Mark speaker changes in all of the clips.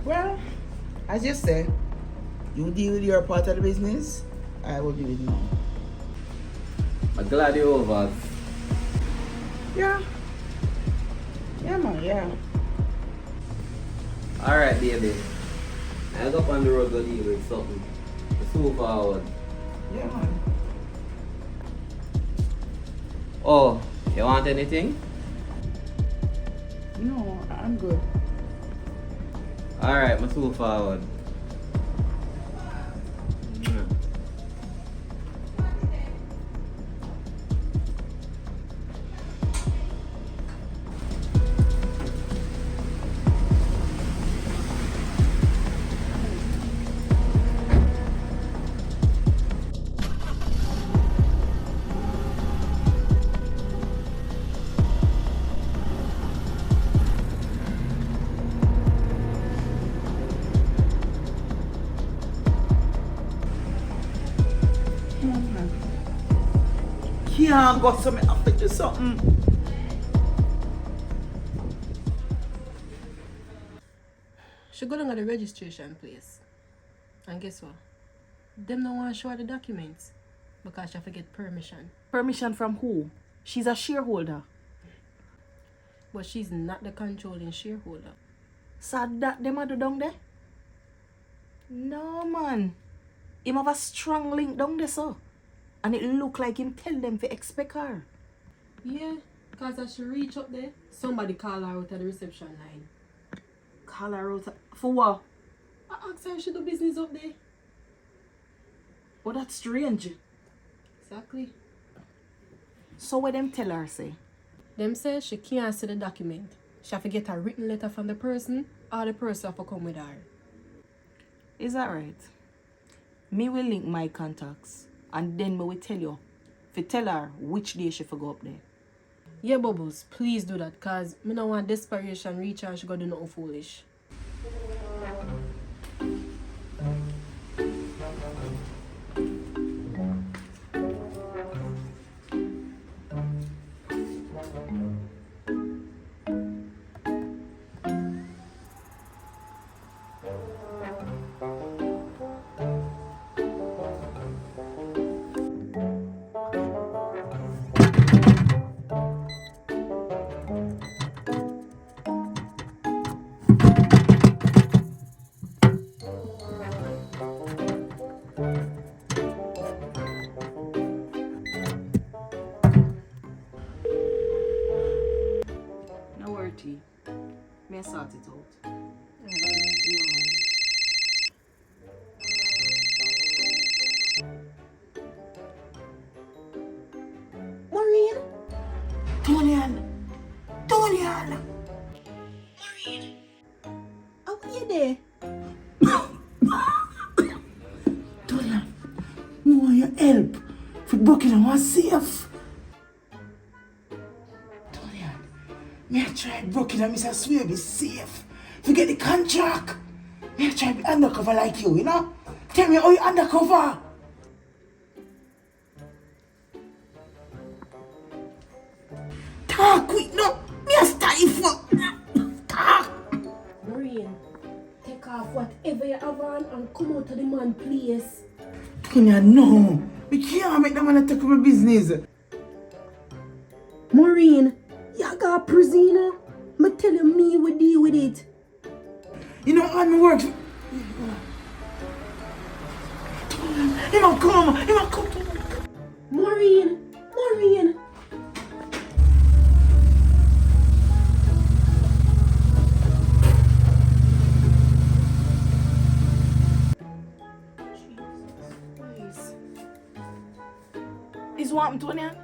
Speaker 1: Well, as you say, you deal with your part of the business, I will deal with mine.
Speaker 2: I'm glad you're over.
Speaker 1: Yeah. Yeah, man, yeah.
Speaker 2: Alright, baby. I'll go up on the road go deal with something. Let's move forward.
Speaker 1: Yeah, man.
Speaker 2: Oh, you want anything?
Speaker 1: No, I'm good.
Speaker 2: Alright, let's move forward.
Speaker 1: Can't go so me have to do something.
Speaker 3: She go down at the registration place. And guess what? Them don't want to show her the documents. Because she have to get permission.
Speaker 4: Permission from who? She's a shareholder.
Speaker 3: But she's not the controlling shareholder.
Speaker 4: So that them a do down there? No man. Him have a strong link down there, so. And it look like him tell them to expect her.
Speaker 3: Yeah, because as she reach up there, somebody call her out at the reception line.
Speaker 4: Call her out. For what?
Speaker 3: I asked her if she do business up there.
Speaker 4: Oh, that's strange.
Speaker 3: Exactly.
Speaker 4: So what them tell her say?
Speaker 3: Them say she can't see the document. She have to get a written letter from the person, or the person have to come with her.
Speaker 4: Is that right? Me will link my contacts. And then me will tell you. If you tell her which day she for go up there.
Speaker 3: Yeah, Bubbles, please do that, because me don't want desperation reach her and she go do nothing foolish.
Speaker 4: No worry, T. Me sort it out.
Speaker 3: Maureen?
Speaker 1: Tonian! Tonian!
Speaker 3: How are you there?
Speaker 1: Tonian! We want your help. For booking one safe. Tonian! Me I try booking and Mr. Swear be safe. Forget the contract. Me I try be undercover like you know? Tell me how you undercover. Talk quick no. Me a stifle. Talk.
Speaker 3: Maureen, take off whatever you have on and come out of the man place.
Speaker 1: Tonian, no. We can't make the man take my business.
Speaker 3: Maureen, you got prisoner. Me tell you me will deal with it.
Speaker 1: You know how me work. He might come. He might come.
Speaker 3: Maureen, Maureen.
Speaker 4: Is what happened to Tonian?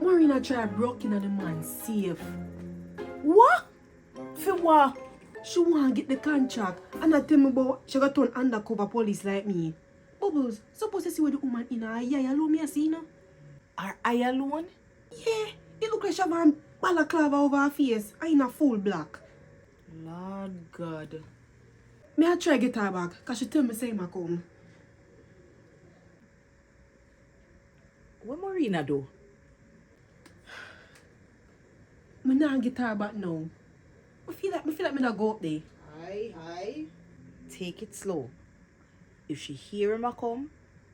Speaker 3: Maureen I try broken at the man safe.
Speaker 4: What? For what?
Speaker 3: She want to get the contract and I tell me about she got turn undercover police like me. Bubbles, suppose you see where the woman in her eye alone me I see no?
Speaker 4: Are I alone?
Speaker 3: Yeah, it look like she have a balaclava over her face and in a full black.
Speaker 4: Lord God.
Speaker 3: Me I try get her back because she tell me say I come.
Speaker 4: What Marina do?
Speaker 3: Me not get her back now. I feel like me not go up there.
Speaker 4: Aye. Take it slow. If she hear him a come,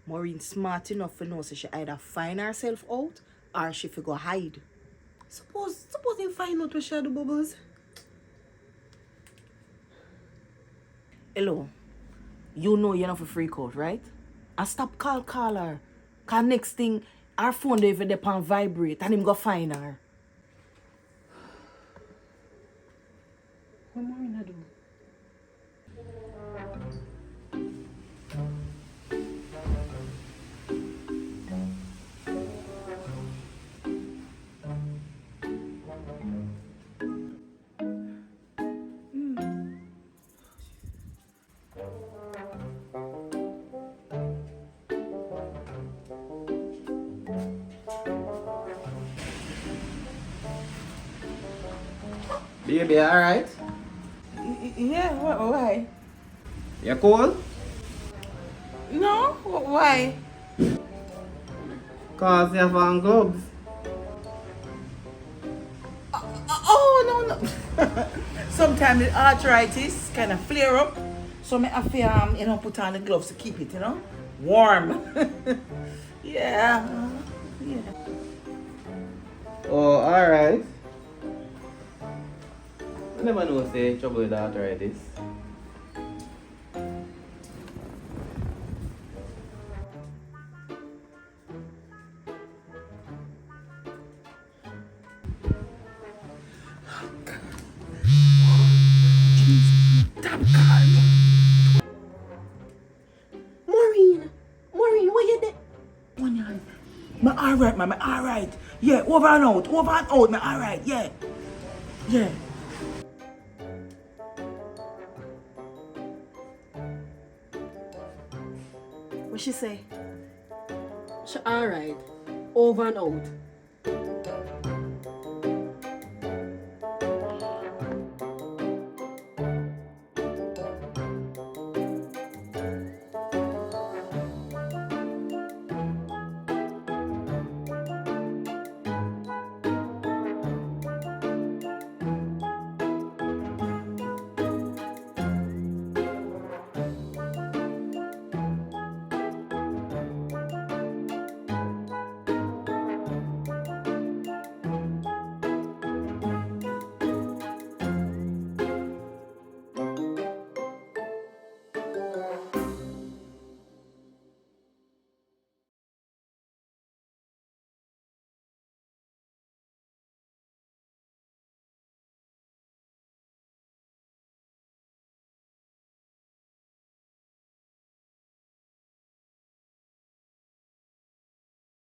Speaker 4: Maureen smart enough to know so she either find herself out or she fi go hide.
Speaker 3: Suppose you find out where she do bubbles.
Speaker 4: Hello. You know you're not for freak out, right? And stop call her. Cause next thing, her phone dey even on vibrate and him go find her.
Speaker 3: What Maureen do?
Speaker 2: Baby, alright?
Speaker 4: Yeah, why?
Speaker 2: You cool?
Speaker 4: No, why?
Speaker 2: Cause you have on gloves.
Speaker 4: Oh, no. Sometimes the arthritis kind of flare up. So I have to, put on the gloves to keep it, warm. Yeah.
Speaker 2: Oh, alright. I never know say trouble with arthritis.
Speaker 3: Maureen, what you did?
Speaker 1: Me alright, man, me alright. Yeah, over and out, me alright, yeah. Yeah.
Speaker 4: What she say?
Speaker 3: She alright. Over and out.